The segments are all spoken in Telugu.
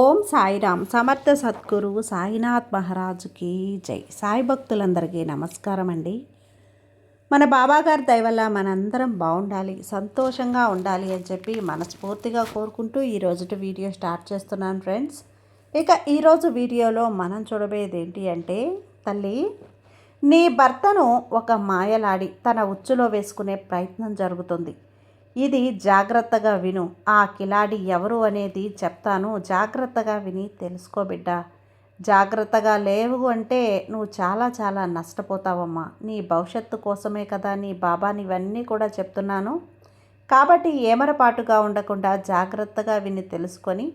ఓం సాయిరామ్. సమర్థ సద్గురు సాయినాథ్ మహారాజుకి జై. సాయి భక్తులందరికీ నమస్కారం అండి. మన బాబాగారి దయ వల్ల మనందరం బాగుండాలి, సంతోషంగా ఉండాలి అని చెప్పి మనస్ఫూర్తిగా కోరుకుంటూ ఈరోజు వీడియో స్టార్ట్ చేస్తున్నాను ఫ్రెండ్స్. ఇక ఈరోజు వీడియోలో మనం చూడబోయేది ఏంటి అంటే, తల్లి నీ భర్తను ఒక మాయలాడి తన ఉచ్చులో వేసుకునే ప్రయత్నం జరుగుతుంది. ఇది జాగ్రత్తగా విను. ఆ కిలాడి ఎవరు అనేది చెప్తాను, జాగ్రత్తగా విని తెలుసుకో బిడ్డ. జాగ్రత్తగా లేవు అంటే నువ్వు చాలా చాలా నష్టపోతావమ్మా. నీ భవిష్యత్తు కోసమే కదా నీ బాబాని ఇవన్నీ కూడా చెప్తున్నాను. కాబట్టి ఏమరపాటుగా ఉండకుండా జాగ్రత్తగా విని తెలుసుకొని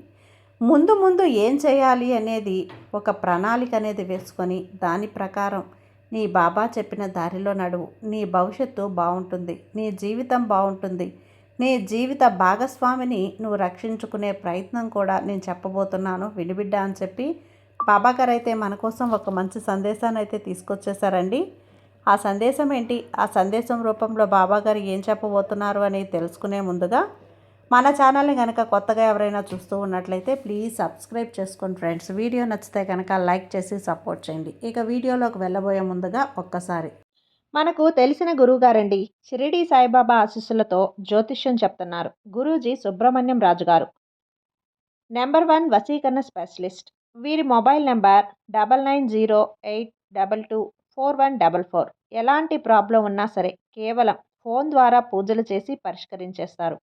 ముందు ముందు ఏం చేయాలి అనేది ఒక ప్రణాళిక అనేది వేసుకొని దాని ప్రకారం నీ బాబా చెప్పిన దారిలో నడువు. నీ భవిష్యత్తు బాగుంటుంది, నీ జీవితం బాగుంటుంది. నీ జీవిత భాగస్వామిని నువ్వు రక్షించుకునే ప్రయత్నం కూడా నేను చెప్పబోతున్నాను, వినిబిడ్డ అని చెప్పి బాబాగారు అయితే మన కోసం ఒక మంచి సందేశాన్ని అయితే తీసుకొచ్చేసారండి. ఆ సందేశం ఏంటి, ఆ సందేశం రూపంలో బాబాగారు ఏం చెప్పబోతున్నారు అనేది తెలుసుకునే ముందుగా మన ఛానల్ని కనుక కొత్తగా ఎవరైనా చూస్తూ ఉన్నట్లయితే ప్లీజ్ సబ్స్క్రైబ్ చేసుకోండి ఫ్రెండ్స్. వీడియో నచ్చితే కనుక లైక్ చేసి సపోర్ట్ చేయండి. ఇక వీడియోలోకి వెళ్ళబోయే ముందుగా ఒక్కసారి మనకు తెలిసిన గురువుగారండి, షిరిడి సాయిబాబా ఆశీస్సులతో జ్యోతిష్యం చెప్తున్నారు గురూజీ సుబ్రహ్మణ్యం రాజు గారు. నెంబర్ 1 వశీకరణ స్పెషలిస్ట్. వీరి మొబైల్ నెంబర్ 9908224144. ఎలాంటి ప్రాబ్లం ఉన్నా సరే కేవలం ఫోన్ ద్వారా పూజలు చేసి పరిష్కరించేస్తారు.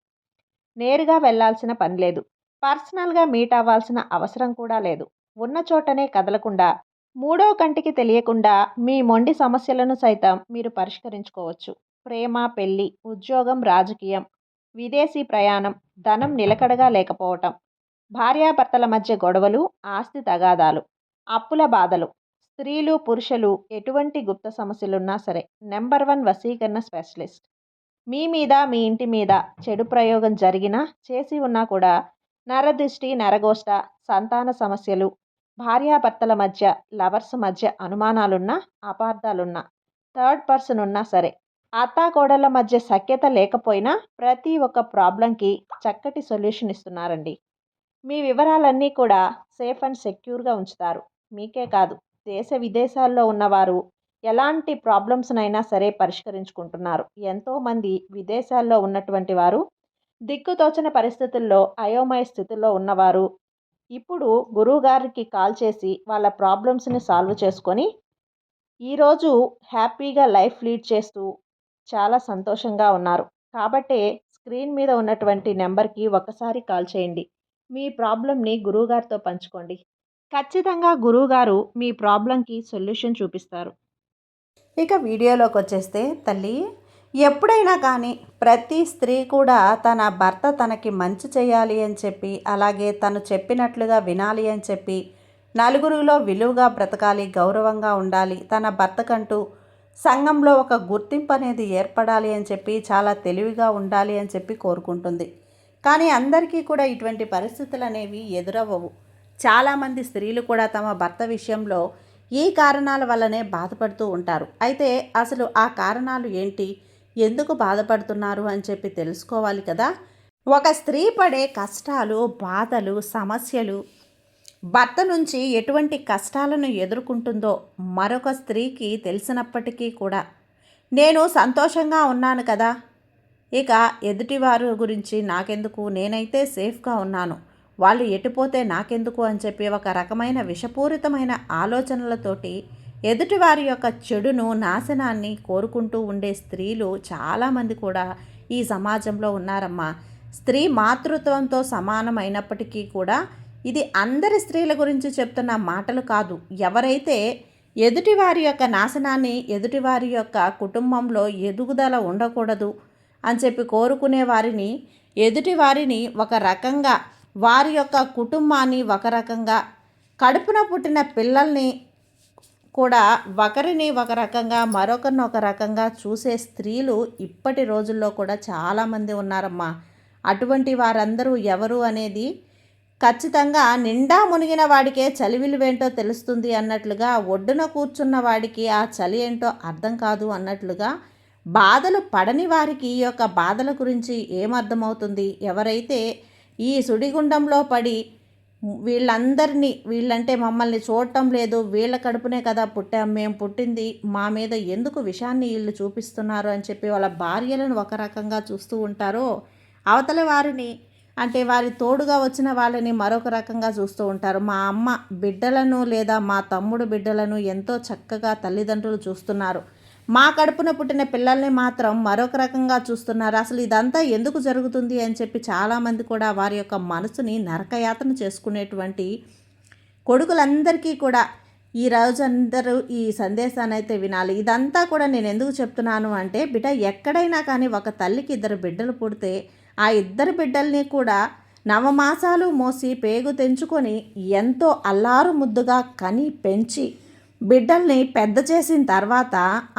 నేరుగా వెళ్లాల్సిన పని లేదు, పర్సనల్గా మీట్ అవ్వాల్సిన అవసరం కూడా లేదు. ఉన్న చోటనే కదలకుండా మూడో కంటికి తెలియకుండా మీ మొండి సమస్యలను సైతం మీరు పరిష్కరించుకోవచ్చు. ప్రేమ, పెళ్లి, ఉద్యోగం, రాజకీయం, విదేశీ ప్రయాణం, ధనం నిలకడగా లేకపోవటం, భార్యాభర్తల మధ్య గొడవలు, ఆస్తి తగాదాలు, అప్పుల బాధలు, స్త్రీలు పురుషులు ఎటువంటి గుప్త సమస్యలున్నా సరే నెంబర్ 1 వశీకరణ స్పెషలిస్ట్. మీ మీద, మీ ఇంటి మీద చెడు ప్రయోగం జరిగినా చేసి ఉన్నా కూడా నరదృష్టి, నరగోష్ట, సంతాన సమస్యలు, భార్యాభర్తల మధ్య, లవర్స్ మధ్య అనుమానాలున్నా, అపార్థాలున్నా, థర్డ్ పర్సన్ ఉన్నా సరే, అత్తాకోడళ్ళ మధ్య సఖ్యత లేకపోయినా ప్రతి ఒక్క ప్రాబ్లంకి చక్కటి సొల్యూషన్ ఇస్తున్నారండి. మీ వివరాలన్నీ కూడా సేఫ్ అండ్ సెక్యూర్గా ఉంచుతారు. మీకే కాదు, దేశ విదేశాల్లో ఉన్నవారు ఎలాంటి ప్రాబ్లమ్స్నైనా సరే పరిష్కరించుకుంటున్నారు. ఎంతోమంది విదేశాల్లో ఉన్నటువంటి వారు, దిక్కుతోచని పరిస్థితుల్లో అయోమయ స్థితిలో ఉన్నవారు ఇప్పుడు గురువుగారికి కాల్ చేసి వాళ్ళ ప్రాబ్లమ్స్ని సాల్వ్ చేసుకొని ఈరోజు హ్యాపీగా లైఫ్ లీడ్ చేస్తూ చాలా సంతోషంగా ఉన్నారు. కాబట్టే స్క్రీన్ మీద ఉన్నటువంటి నెంబర్కి ఒకసారి కాల్ చేయండి. మీ ప్రాబ్లంని గురువుగారితో పంచుకోండి. ఖచ్చితంగా గురువుగారు మీ ప్రాబ్లంకి సొల్యూషన్ చూపిస్తారు. ఇక వీడియోలోకి వచ్చేస్తే, తల్లి ఎప్పుడైనా కానీ ప్రతి స్త్రీ కూడా తన భర్త తనకి మంచి చేయాలి అని చెప్పి, అలాగే తను చెప్పినట్లుగా వినాలి అని చెప్పి, నలుగురిలో విలువగా బ్రతకాలి, గౌరవంగా ఉండాలి, తన భర్తకంటూ సంఘంలో ఒక గుర్తింపు అనేది ఏర్పడాలి అని చెప్పి, చాలా తెలివిగా ఉండాలి అని చెప్పి కోరుకుంటుంది. కానీ అందరికీ కూడా ఇటువంటి పరిస్థితులు అనేవి ఎదురవ్వవు. చాలామంది స్త్రీలు కూడా తమ భర్త విషయంలో ఈ కారణాల వల్లనే బాధపడుతూ ఉంటారు. అయితే అసలు ఆ కారణాలు ఏంటి, ఎందుకు బాధపడుతున్నారు అని చెప్పి తెలుసుకోవాలి కదా. ఒక స్త్రీ పడే కష్టాలు, బాధలు, సమస్యలు, భర్త నుంచి ఎటువంటి కష్టాలను ఎదుర్కొంటుందో మరొక స్త్రీకి తెలిసినప్పటికీ కూడా, నేను సంతోషంగా ఉన్నాను కదా, ఇక ఎదుటివారు గురించి నాకెందుకు, నేనైతే సేఫ్గా ఉన్నాను, వాళ్ళు ఎటుపోతే నాకెందుకు అని చెప్పి ఒక రకమైన విషపూరితమైన ఆలోచనలతోటి ఎదుటివారి యొక్క చెడును, నాశనాన్ని కోరుకుంటూ ఉండే స్త్రీలు చాలామంది కూడా ఈ సమాజంలో ఉన్నారమ్మా. స్త్రీ మాతృత్వంతో సమానమైనప్పటికీ కూడా ఇది అందరి స్త్రీల గురించి చెప్తున్న మాటలు కాదు. ఎవరైతే ఎదుటివారి యొక్క నాశనాన్ని, ఎదుటివారి యొక్క కుటుంబంలో ఎదుగుదల ఉండకూడదు అని చెప్పి కోరుకునే వారిని, ఎదుటివారిని ఒక రకంగా, వారి యొక్క కుటుంబాన్ని ఒక రకంగా, కడుపున పుట్టిన పిల్లల్ని కూడా ఒకరిని ఒక రకంగా, మరొకరిని ఒక రకంగా చూసే స్త్రీలు ఇప్పటి రోజుల్లో కూడా చాలామంది ఉన్నారమ్మా. అటువంటి వారందరూ ఎవరు అనేది ఖచ్చితంగా నిండా మునిగిన వాడికే చలివిలువేంటో తెలుస్తుంది అన్నట్లుగా, ఒడ్డున కూర్చున్న వాడికి ఆ చలి ఏంటో అర్థం కాదు అన్నట్లుగా, బాధలు పడని వారికి ఈ యొక్క బాధల గురించి ఏమర్థమవుతుంది. ఎవరైతే ఈ సుడిగుండంలో పడి వీళ్ళంటే మమ్మల్ని చూడటం లేదు, వీళ్ళ కడుపునే కదా పుట్టాం, మేము పుట్టింది మా మీద ఎందుకు విషాన్ని వీళ్ళు చూపిస్తున్నారు అని చెప్పి వాళ్ళ భార్యలను ఒక రకంగా చూస్తూ ఉంటారో, అవతల వారిని అంటే వారి తోడుగా వచ్చిన వాళ్ళని మరొక రకంగా చూస్తూ ఉంటారు. మా అమ్మ బిడ్డలను లేదా మా తమ్ముడు బిడ్డలను ఎంతో చక్కగా తల్లిదండ్రులు చూస్తున్నారు, మా కడుపున పుట్టిన పిల్లల్ని మాత్రం మరొక రకంగా చూస్తున్నారు. అసలు ఇదంతా ఎందుకు జరుగుతుంది అని చెప్పి చాలామంది కూడా వారి యొక్క మనసుని నరకయాతన చేసుకునేటువంటి కొడుకులందరికీ కూడా ఈ రోజు అందరూ ఈ సందేశాన్ని అయితే వినాలి. ఇదంతా కూడా నేను ఎందుకు చెప్తున్నాను అంటే, బిడ్డ ఎక్కడైనా కానీ ఒక తల్లికి 2 బిడ్డలు పుడితే ఆ 2 బిడ్డల్ని కూడా నవమాసాలు మోసి పేగు తెంచుకొని ఎంతో అల్లారు ముద్దుగా కని పెంచి బిడ్డల్ని పెద్ద చేసిన తర్వాత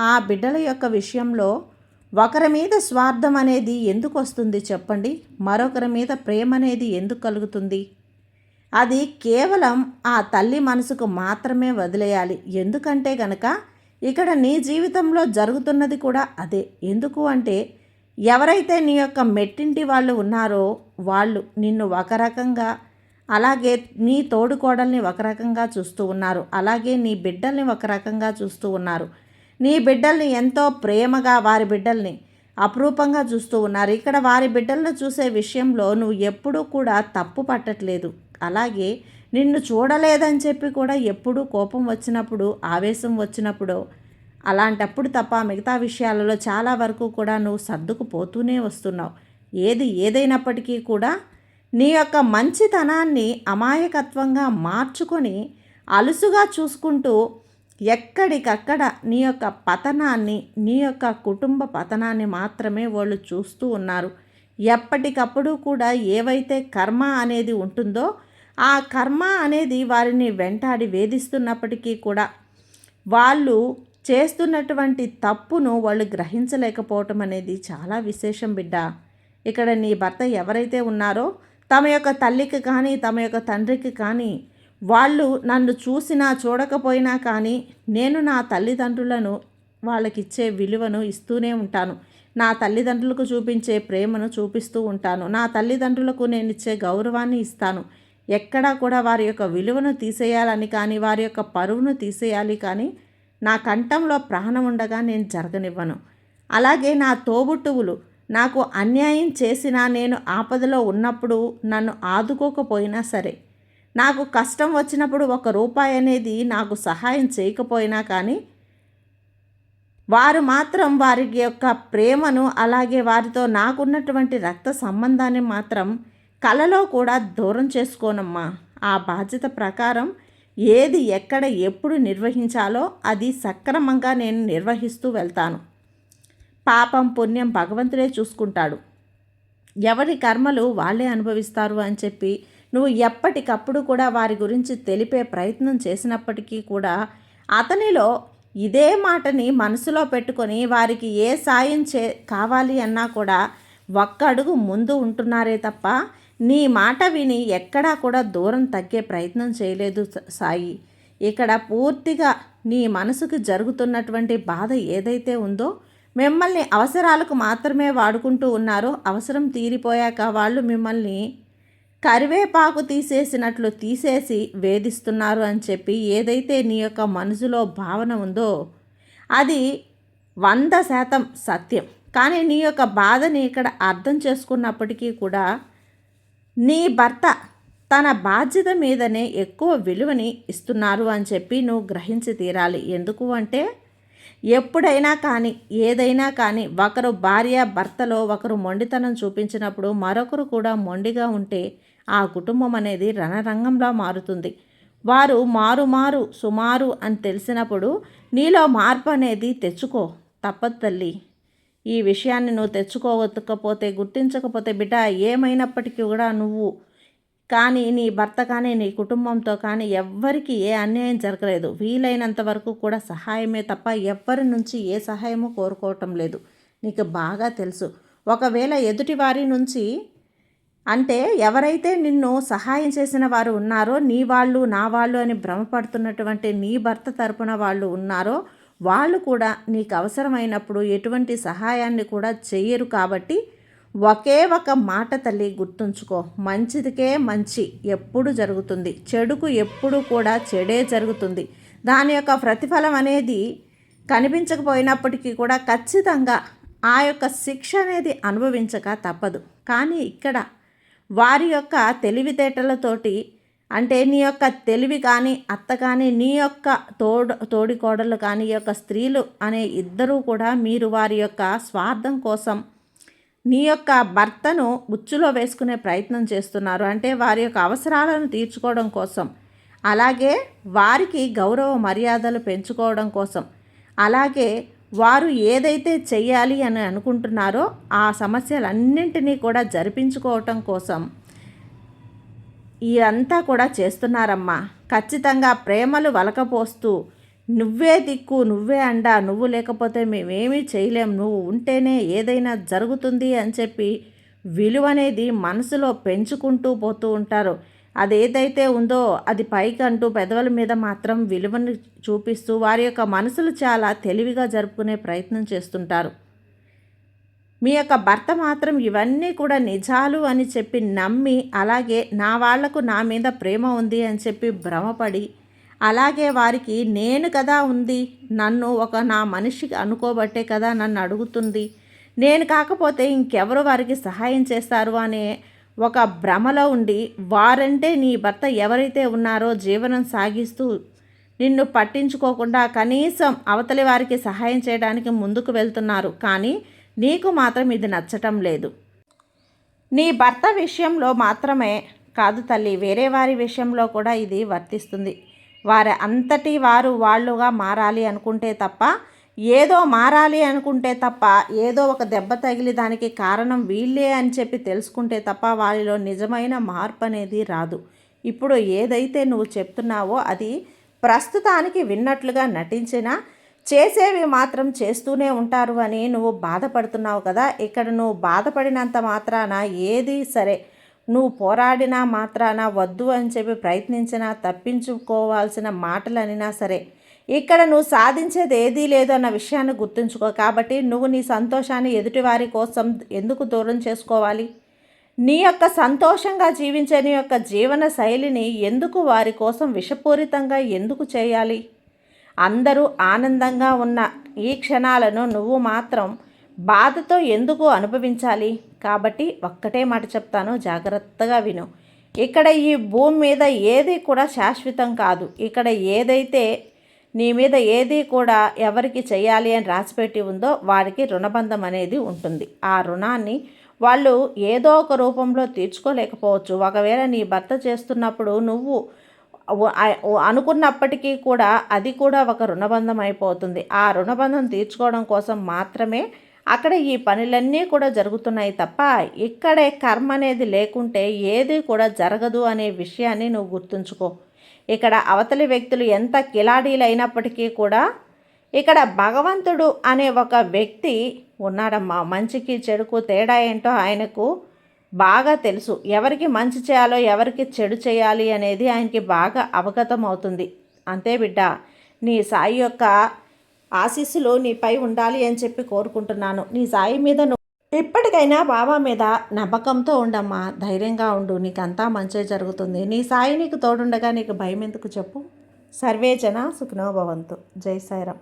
ఆ బిడ్డల యొక్క విషయంలో ఒకరి మీద స్వార్థం అనేది ఎందుకు వస్తుంది చెప్పండి? మరొకరి మీద ప్రేమ అనేది ఎందుకు కలుగుతుంది? అది కేవలం ఆ తల్లి మనసుకు మాత్రమే వదిలేయాలి. ఎందుకంటే గనక ఇక్కడ నీ జీవితంలో జరుగుతున్నది కూడా అదే. ఎందుకు అంటే, ఎవరైతే నీ యొక్క మెట్టింటి వాళ్ళు ఉన్నారో వాళ్ళు నిన్ను ఒక రకంగా, అలాగే నీ తోడుకోడల్ని ఒక రకంగా చూస్తూ ఉన్నారు, అలాగే నీ బిడ్డల్ని ఒక రకంగా చూస్తూ ఉన్నారు. నీ బిడ్డల్ని ఎంతో ప్రేమగా, వారి బిడ్డల్ని అపురూపంగా చూస్తూ ఉన్నారు. ఇక్కడ వారి బిడ్డలను చూసే విషయంలో నువ్వు ఎప్పుడూ కూడా తప్పు పట్టట్లేదు. అలాగే నిన్ను చూడలేదని చెప్పి కూడా ఎప్పుడూ కోపం వచ్చినప్పుడు, ఆవేశం వచ్చినప్పుడు, అలాంటప్పుడు తప్ప మిగతా విషయాలలో చాలా వరకు కూడా నువ్వు సర్దుకుపోతూనే వస్తున్నావు. ఏది ఏదైనప్పటికీ కూడా నీ యొక్క మంచితనాన్ని అమాయకత్వంగా మార్చుకొని అలుసుగా చూసుకుంటూ ఎక్కడికక్కడ నీ యొక్క పతనాన్ని, నీ యొక్క కుటుంబ పతనాన్ని మాత్రమే వాళ్ళు చూస్తూ ఉన్నారు. ఎప్పటికప్పుడు కూడా ఏవైతే కర్మ అనేది ఉంటుందో ఆ కర్మ అనేది వారిని వెంటాడి వేధిస్తున్నప్పటికీ కూడా వాళ్ళు చేస్తున్నటువంటి తప్పును వాళ్ళు గ్రహించలేకపోవటం అనేది చాలా విశేషం బిడ్డ. ఇక్కడ నీ భర్త ఎవరైతే ఉన్నారో తమ యొక్క తల్లికి కానీ, తమ యొక్క తండ్రికి కానీ, వాళ్ళు నన్ను చూసినా చూడకపోయినా కానీ నేను నా తల్లిదండ్రులను వాళ్ళకిచ్చే విలువను ఇస్తూనే ఉంటాను. నా తల్లిదండ్రులకు చూపించే ప్రేమను చూపిస్తూ ఉంటాను. నా తల్లిదండ్రులకు నేను ఇచ్చే గౌరవాన్ని ఇస్తాను. ఎక్కడా కూడా వారి యొక్క విలువను తీసేయాలని కానీ, వారి యొక్క పరువును తీసేయాలి కానీ నా కంఠంలో ప్రాణం ఉండగా నేను జరగనివ్వను. అలాగే నా తోబుట్టువులు నాకు అన్యాయం చేసినా, నేను ఆపదలో ఉన్నప్పుడు నన్ను ఆదుకోకపోయినా సరే, నాకు కష్టం వచ్చినప్పుడు 1 రూపాయి అనేది నాకు సహాయం చేయకపోయినా కానీ వారు మాత్రం వారి యొక్క ప్రేమను, అలాగే వారితో నాకున్నటువంటి రక్త సంబంధాన్ని మాత్రం కలలో కూడా దూరం చేసుకోనమ్మా. ఆ బాధ్యత ప్రకారం ఏది ఎక్కడ ఎప్పుడు నిర్వహించాలో అది సక్రమంగా నేను నిర్వహిస్తూ వెళ్తాను. పాపం పుణ్యం భగవంతుడే చూసుకుంటాడు, ఎవరి కర్మలు వాళ్ళే అనుభవిస్తారు అని చెప్పి నువ్వు ఎప్పటికప్పుడు కూడా వారి గురించి తెలిపే ప్రయత్నం చేసినప్పటికీ కూడా అతనిలో ఇదే మాటని మనసులో పెట్టుకొని వారికి ఏ సాయం కావాలి అన్నా కూడా 1 అడుగు ముందు ఉంటున్నారే తప్ప నీ మాట విని ఎక్కడా కూడా దూరం తగ్గే ప్రయత్నం చేయలేదు సాయి. ఇక్కడ పూర్తిగా నీ మనసుకు జరుగుతున్నటువంటి బాధ ఏదైతే ఉందో, మిమ్మల్ని అవసరాలకు మాత్రమే వాడుకుంటూ ఉన్నారో, అవసరం తీరిపోయాక వాళ్ళు మిమ్మల్ని కరివేపాకు తీసేసినట్లు తీసేసి వేధిస్తున్నారు అని చెప్పి ఏదైతే నీ యొక్క మనసులో భావన ఉందో అది 100% సత్యం. కానీ నీ యొక్క బాధని ఇక్కడ అర్థం చేసుకున్నప్పటికీ కూడా నీ భర్త తన బాధ్యత మీదనే ఎక్కువ విలువని ఇస్తున్నారు అని చెప్పి నువ్వు గ్రహించి తీరాలి. ఎందుకు అంటే, ఎప్పుడైనా కానీ, ఏదైనా కానీ, ఒకరు భార్య భర్తలో ఒకరు మొండితనం చూపించినప్పుడు మరొకరు కూడా మొండిగా ఉంటే ఆ కుటుంబం అనేది రణరంగంలా మారుతుంది. వారు మారు సుమారు అని తెలిసినప్పుడు నీలో మార్పు అనేది తెచ్చుకో. తప్పదు తల్లి. ఈ విషయాన్ని నువ్వు తెచ్చుకోకపోతే, గుర్తించకపోతే బిడ్డ, ఏమైనప్పటికీ కూడా నువ్వు కానీ, నీ భర్త కానీ, నీ కుటుంబంతో కానీ ఎవ్వరికి ఏ అన్యాయం జరగలేదు. వీలైనంత వరకు కూడా సహాయమే తప్ప ఎవ్వరి నుంచి ఏ సహాయము కోరుకోవటం లేదు. నీకు బాగా తెలుసు. ఒకవేళ ఎదుటి వారి నుంచి అంటే ఎవరైతే నిన్ను సహాయం చేసిన వారు ఉన్నారో, నీ వాళ్ళు నా వాళ్ళు అని భ్రమపడుతున్నటువంటి నీ భర్త తరపున వాళ్ళు ఉన్నారో, వాళ్ళు కూడా నీకు అవసరమైనప్పుడు ఎటువంటి సహాయాన్ని కూడా చెయ్యరు. కాబట్టి ఒకే ఒక మాట తల్లి గుర్తుంచుకో, మంచిదికే మంచి ఎప్పుడు జరుగుతుంది, చెడుకు ఎప్పుడు కూడా చెడే జరుగుతుంది. దాని యొక్క ప్రతిఫలం అనేది కనిపించకపోయినప్పటికీ కూడా ఖచ్చితంగా ఆ యొక్క శిక్ష అనేది అనుభవించక తప్పదు. కానీ ఇక్కడ వారి యొక్క తెలివితేటలతోటి, అంటే నీ యొక్క తెలివి కానీ, అత్త కానీ, నీ యొక్క తోడికోడళ్ళు కానీ, ఈ యొక్క స్త్రీలు అనే ఇద్దరూ కూడా మీరు వారి యొక్క స్వార్థం కోసం నీ యొక్క భర్తను ఉచ్చులో వేసుకునే ప్రయత్నం చేస్తున్నారు. అంటే వారి యొక్క అవసరాలను తీర్చుకోవడం కోసం, అలాగే వారికి గౌరవ మర్యాదలు పెంచుకోవడం కోసం, అలాగే వారు ఏదైతే చెయ్యాలి అని అనుకుంటున్నారో ఆ సమస్యలన్నింటినీ కూడా జరిపించుకోవటం కోసం ఇదంతా కూడా చేస్తున్నారమ్మా. ఖచ్చితంగా ప్రేమలు వలకపోస్తూ నువ్వే దిక్కు, నువ్వే అండ, నువ్వు లేకపోతే మేమేమీ చేయలేం, నువ్వు ఉంటేనే ఏదైనా జరుగుతుంది అని చెప్పి విలువనేది మనసులో పెంచుకుంటూ పోతూ ఉంటారు. అదేదైతే ఉందో అది పైకంటూ పెదవుల మీద మాత్రం విలువను చూపిస్తూ వారి యొక్క మనసులు చాలా తెలివిగా జరుపుకునే ప్రయత్నం చేస్తుంటారు. మీ యొక్క భర్త మాత్రం ఇవన్నీ కూడా నిజాలు అని చెప్పి నమ్మి, అలాగే నా వాళ్లకు నా మీద ప్రేమ ఉంది అని చెప్పి భ్రమపడి, అలాగే వారికి నేను కదా ఉంది, నన్ను ఒక నా మనిషికి అనుకోబట్టే కదా నన్ను అడుగుతుంది, నేను కాకపోతే ఇంకెవరు వారికి సహాయం చేస్తారు అనే ఒక భ్రమలో ఉండి, వారంటే నీ భర్త ఎవరైతే ఉన్నారో జీవనం సాగిస్తూ నిన్ను పట్టించుకోకుండా కనీసం అవతలి వారికి సహాయం చేయడానికి ముందుకు వెళ్తున్నారు. కానీ నీకు మాత్రం ఇది నచ్చటం లేదు. నీ భర్త విషయంలో మాత్రమే కాదు తల్లి, వేరే వారి విషయంలో కూడా ఇది వర్తిస్తుంది. వారి అంతటి వారు వాళ్ళుగా మారాలి అనుకుంటే తప్ప, ఏదో మారాలి అనుకుంటే తప్ప, ఏదో ఒక దెబ్బ తగిలి దానికి కారణం వీళ్ళే అని చెప్పి తెలుసుకుంటే తప్ప వారిలో నిజమైన మార్పు అనేది రాదు. ఇప్పుడు ఏదైతే నువ్వు చెప్తున్నావో అది ప్రస్తుతానికి విన్నట్లుగా నటించినా చేసేవి మాత్రం చేస్తూనే ఉంటారు అని నువ్వు బాధపడుతున్నావు కదా. ఇక్కడ నువ్వు బాధపడినంత మాత్రాన ఏది సరే, నువ్వు పోరాడినా మాత్రాన వద్దు అని చెప్పి ప్రయత్నించినా, తప్పించుకోవాల్సిన మాటలనినా సరే, ఇక్కడ నువ్వు సాధించేది ఏదీ లేదు అన్న విషయాన్ని గుర్తుంచుకో. కాబట్టి నువ్వు నీ సంతోషాన్ని ఎదుటివారి కోసం ఎందుకు దూరం చేసుకోవాలి? నీ యొక్క సంతోషంగా జీవించే నీ యొక్క జీవన శైలిని ఎందుకు వారి కోసం విషపూరితంగా ఎందుకు చేయాలి? అందరూ ఆనందంగా ఉన్న ఈ క్షణాలను నువ్వు మాత్రం బాధతో ఎందుకు అనుభవించాలి? కాబట్టి ఒక్కటే మాట చెప్తాను, జాగ్రత్తగా విను. ఇక్కడ ఈ భూమి మీద ఏది కూడా శాశ్వతం కాదు. ఇక్కడ ఏదైతే నీ మీద ఏది కూడా ఎవరికి చేయాలి అని రాసిపెట్టి ఉందో వారికి రుణబంధం అనేది ఉంటుంది. ఆ రుణాన్ని వాళ్ళు ఏదో ఒక రూపంలో తీర్చుకోలేకపోవచ్చు. ఒకవేళ నీ భర్త చేస్తున్నప్పుడు నువ్వు అనుకున్నప్పటికీ కూడా అది కూడా ఒక రుణబంధం అయిపోతుంది. ఆ రుణబంధం తీర్చుకోవడం కోసం మాత్రమే అక్కడ ఈ పనులన్నీ కూడా జరుగుతున్నాయి తప్ప ఇక్కడే కర్మ అనేది లేకుంటే ఏది కూడా జరగదు అనే విషయాన్ని నువ్వు గుర్తుంచుకో. ఇక్కడ అవతలి వ్యక్తులు ఎంత కిలాడీలైనప్పటికీ కూడా ఇక్కడ భగవంతుడు అనే ఒక వ్యక్తి ఉన్నాడమ్మా. మంచికి చెడుకు తేడా ఏంటో ఆయనకు బాగా తెలుసు. ఎవరికి మంచి చేయాలో ఎవరికి చెడు చేయాలి అనేది ఆయనకి బాగా అవగతం అవుతుంది. అంతే బిడ్డ, నీ సాయి యొక్క ఆశీస్సులు నీపై ఉండాలి అని చెప్పి కోరుకుంటున్నాను. నీ సాయి మీద ఇప్పటికైనా బాబా మీద నమ్మకంతో ఉండమ్మా, ధైర్యంగా ఉండు, నీకంతా మంచి జరుగుతుంది. నీ సాయి నీకు తోడుండగా నీకు భయం ఎందుకు చెప్పు. సర్వే జన సుఖినో భవంతు. జై సాయిరామ్.